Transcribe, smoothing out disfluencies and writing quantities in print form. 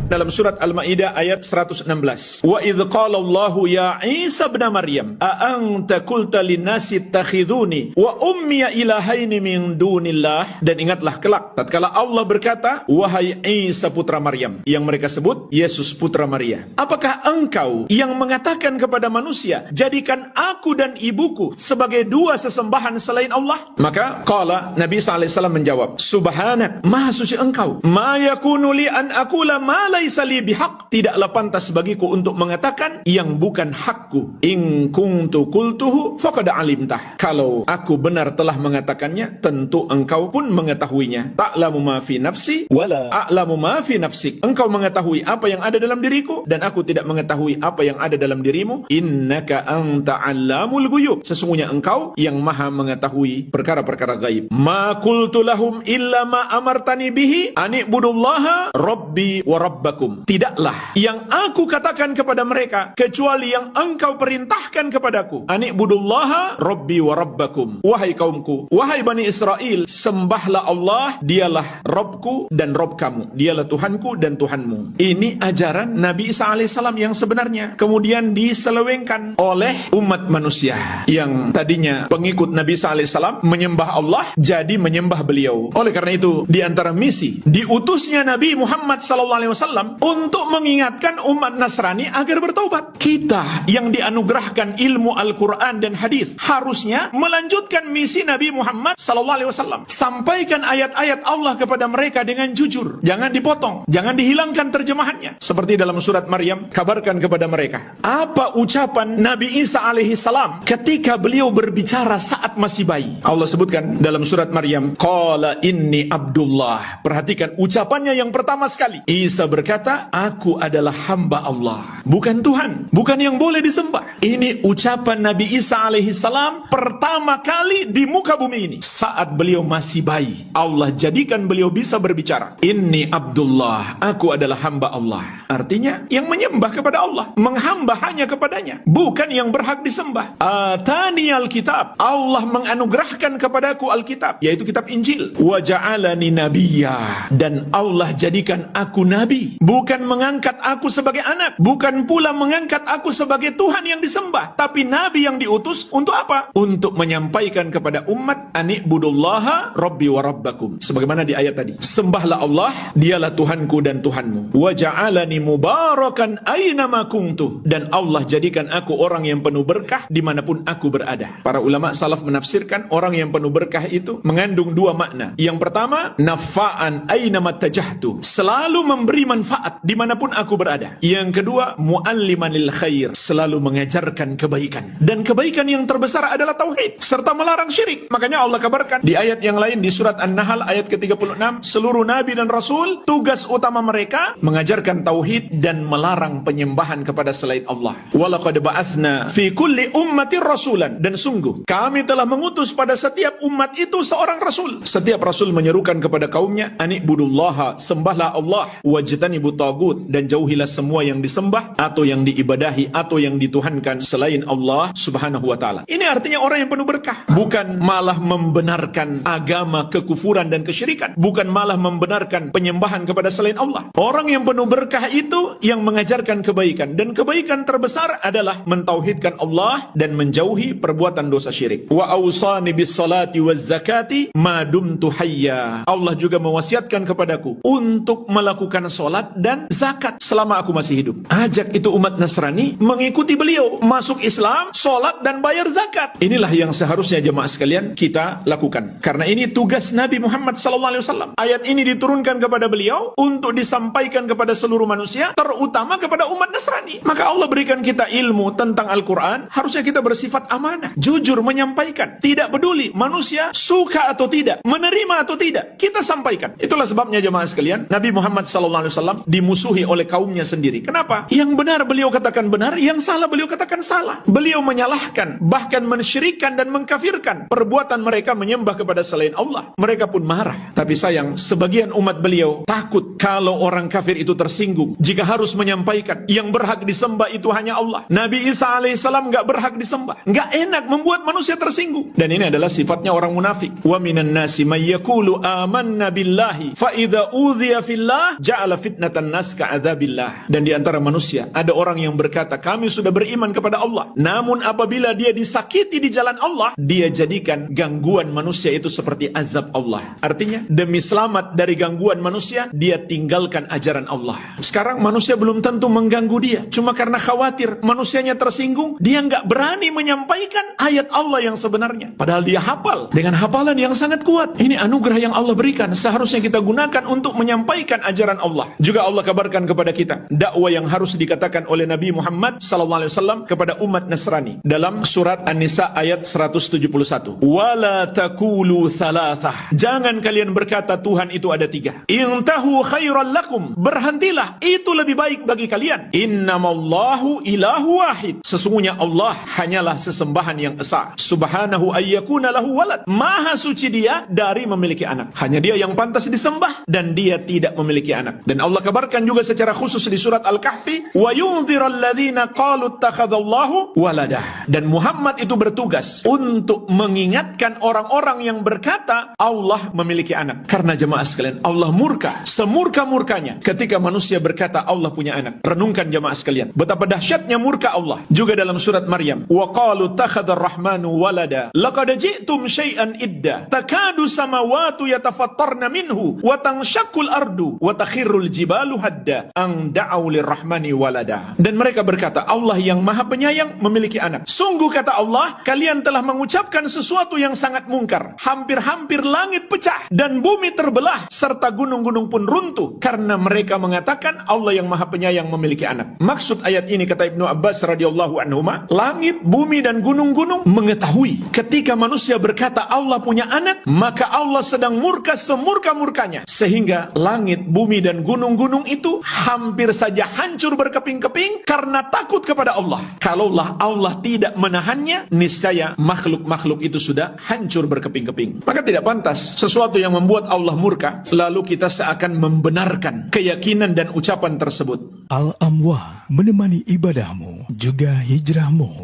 Dalam surat Al-Maidah ayat 116. Wa idz qala Allahu ya Isa ibn Maryam a anta qulta lin-nasi ittakhiduni wa ummi ilahaini min dunillah. Dan ingatlah kelak tatkala Allah berkata, wahai Isa putra Maryam, yang mereka sebut Yesus putra Maria, apakah engkau yang mengatakan kepada manusia, jadikan aku dan ibuku sebagai dua sesembahan selain Allah? Maka qala Nabi sallallahu alaihi wasallam menjawab, subhanak, maha suci engkau, ma yakunu li an aqula ma laisa li bihaq, tidaklah pantas bagiku untuk mengatakan yang bukan hakku. In kuntu qultuhu faqad alimtah, kalau aku benar telah mengatakannya, tentu engkau pun mengetahuinya. Ta'lamu ma fi nafsi wala a'lamu ma fi nafsik, engkau mengetahui apa yang ada dalam diriku dan aku tidak mengetahui apa yang ada dalam dirimu. Innaka anta 'allamul ghuyub, sesungguhnya engkau yang maha mengetahui perkara-perkara gaib. Ma qultu lahum illa ma amartani bihi ani'budullaha rabbi wa rabbakum, tidaklah yang aku katakan kepada mereka kecuali yang engkau perintahkan kepadaku. Ani'budullaha rabbi wa rabbakum, wahai kaumku, wahai Bani Israel, sembahlah Allah, dialah Rabbku dan Rabb kamu, dialah Tuhanku dan Tuhanmu. Ini ajaran Nabi Isa alaihissalam yang sebenarnya kemudian diselewengkan oleh umat manusia yang tadinya pengikut Nabi Isa alaihissalam menyembah Allah jadi menyembah beliau. Oleh karena itu, di antara misi diutusnya Nabi Muhammad SAW untuk mengingatkan umat Nasrani agar bertaubat. Kita yang dianugerahkan ilmu Al-Quran dan hadis harusnya melanjutkan misi Nabi Muhammad SAW. Sampaikan ayat-ayat Allah kepada mereka dengan jujur, jangan dipotong, jangan dihilangkan terjemahannya. Seperti dalam surat Maryam, kabarkan kepada mereka apa ucapan Nabi Isa alaihissalam ketika beliau berbicara saat masih bayi. Allah sebutkan dalam surat Maryam, qala inni Abdullah. Perhatikan ucapannya yang pertama sekali, Isa berkata, aku adalah hamba Allah, bukan Tuhan, bukan yang boleh disembah. Ini ucapan Nabi Isa alaihissalam pertama kali di muka bumi ini saat beliau masih bayi. Allah jadikan beliau bisa berbicara, inni Abdullah, aku adalah hamba Allah. Artinya yang menyembah kepada Allah, menghamba hanya kepadanya, bukan yang berhak disembah. Atani alkitab, Allah menganugerahkan kepadaku Alkitab, yaitu kitab Injil. Wa ja'alani nabiyya, dan Allah jadikan aku nabi, bukan mengangkat aku sebagai anak, bukan pula mengangkat aku sebagai Tuhan yang disembah, tapi nabi yang diutus untuk apa? Untuk menyampaikan kepada umat, ani'budullaha rabbi wa rabbakum, sebagaimana di ayat tadi, sembahlah Allah, dialah Tuhanku dan Tuhanmu. Wa ja'alani mubarakan aynama kuntu, dan Allah jadikan aku orang yang penuh berkah dimanapun aku berada. Para ulama salaf menafsirkan orang yang penuh berkah itu mengandung dua makna. Yang pertama, nafa'an aynama tajahtu, selalu memberi manfaat dimanapun aku berada. Yang kedua, mu'alliman lil khair, selalu mengajarkan kebaikan. Dan kebaikan yang terbesar adalah tauhid serta melarang syirik. Makanya Allah kabarkan di ayat yang lain di surat An-Nahl ayat ke-36, seluruh nabi dan rasul tugas utama mereka mengajarkan tauhid dan melarang penyembahan kepada selain Allah. Walaqad ba'atsna fi kulli ummatin rasulan, dan sungguh kami telah mengutus pada setiap umat itu seorang rasul. Setiap rasul menyerukan kepada kaumnya, ani'budullaha, sembahlah Allah, wajtanibut tagut, dan jauhilah semua yang disembah atau yang diibadahi atau yang dituhankan selain Allah subhanahu wa ta'ala. Ini artinya orang yang penuh berkah, bukan malah membenarkan agama kekufuran dan kesyirikan, bukan malah membenarkan penyembahan kepada selain Allah. Orang yang penuh berkah itu yang mengajarkan kebaikan, dan kebaikan terbesar adalah mentauhidkan Allah dan menjauhi perbuatan dosa syirik. Wa awsani bis salati waz zakati ma dumtu hayya, Allah juga mewasiatkan kepadaku untuk melakukan salat dan zakat selama aku masih hidup. Ajak itu umat Nasrani mengikuti beliau, masuk Islam, salat dan bayar zakat. Inilah yang seharusnya jemaah sekalian kita lakukan, karena ini tugas Nabi Muhammad SAW. Ayat ini diturunkan kepada beliau untuk disampaikan kepada seluruh manusia, terutama kepada umat Nasrani. Maka Allah berikan kita ilmu tentang Al-Quran, harusnya kita bersifat amanah, jujur menyampaikan, tidak peduli manusia suka atau tidak, menerima atau tidak, kita sampaikan. Itulah sebabnya jemaah sekalian, Nabi Muhammad SAW dimusuhi oleh kaumnya sendiri. Kenapa? Yang benar beliau katakan benar, yang salah beliau katakan mengatakan salah. Beliau menyalahkan, bahkan mensyirikan dan mengkafirkan perbuatan mereka menyembah kepada selain Allah. Mereka pun marah. Tapi sayang, sebagian umat beliau takut kalau orang kafir itu tersinggung jika harus menyampaikan yang berhak disembah itu hanya Allah. Nabi Isa alaihissalam gak berhak disembah. Gak enak membuat manusia tersinggung. Dan ini adalah sifatnya orang munafik. Wa minan nasi may yaqulu amanna billahi fa idza udhiya fillah ja'ala fitnatan nas ka'adzabillah. Dan di antara manusia ada orang yang berkata, kami sudah beriman kepada Allah, namun apabila dia disakiti di jalan Allah, dia jadikan gangguan manusia itu seperti azab Allah. Artinya, demi selamat dari gangguan manusia, dia tinggalkan ajaran Allah. Sekarang manusia belum tentu mengganggu dia, cuma karena khawatir manusianya tersinggung, dia nggak berani menyampaikan ayat Allah yang sebenarnya. Padahal dia hafal dengan hafalan yang sangat kuat. Ini anugerah yang Allah berikan, seharusnya kita gunakan untuk menyampaikan ajaran Allah. Juga Allah kabarkan kepada kita dakwah yang harus dikatakan oleh Nabi Muhammad SAW kepada umat Nasrani dalam surat An-Nisa ayat 171. Wala taqulu thalathah. Jangan kalian berkata Tuhan itu ada 3. Intahu khairal lakum. Berhentilah, itu lebih baik bagi kalian. Innamallahu ilahu wahid. Sesungguhnya Allah hanyalah sesembahan yang esa. Subhanahu ayyakuna lahu walad. Maha suci dia dari memiliki anak. Hanya dia yang pantas disembah dan dia tidak memiliki anak. Dan Allah kabarkan juga secara khusus di surat Al-Kahfi, wa yunziral ladzina qalu ittakhadallahu waladah. Dan Muhammad itu bertugas untuk mengingatkan orang-orang yang berkata Allah memiliki anak. Karena jemaah sekalian, Allah murka semurka-murkanya ketika manusia berkata Allah punya anak. Renungkan jemaah sekalian, betapa dahsyatnya murka Allah. Juga dalam surat Maryam, wa qalu ittakhadar rahmanu walada laqad ji'tum syai'an idda takadu samawati yatafattarna minhu wa tanshaqqul ardu wa takhirrul jibalu hadda ang da'u lirrahmani walada. Dan mereka berkata Allah yang maha penyayang memiliki anak. Sungguh kata Allah, kalian telah mengucapkan sesuatu yang sangat mungkar. Hampir-hampir langit pecah dan bumi terbelah serta gunung-gunung pun runtuh karena mereka mengatakan Allah yang maha penyayang memiliki anak. Maksud ayat ini kata Ibnu Abbas radhiyallahu anhuma, langit, bumi dan gunung-gunung mengetahui ketika manusia berkata Allah punya anak, maka Allah sedang murka semurka-murkanya sehingga langit, bumi dan gunung-gunung itu hampir saja hancur berkeping-keping karena takut kepada Allah. Kalaulah Allah tidak menahannya, niscaya makhluk-makhluk itu sudah hancur berkeping-keping. Maka tidak pantas sesuatu yang membuat Allah murka lalu kita seakan membenarkan keyakinan dan ucapan tersebut. Al-Amwah menemani ibadahmu juga hijrahmu.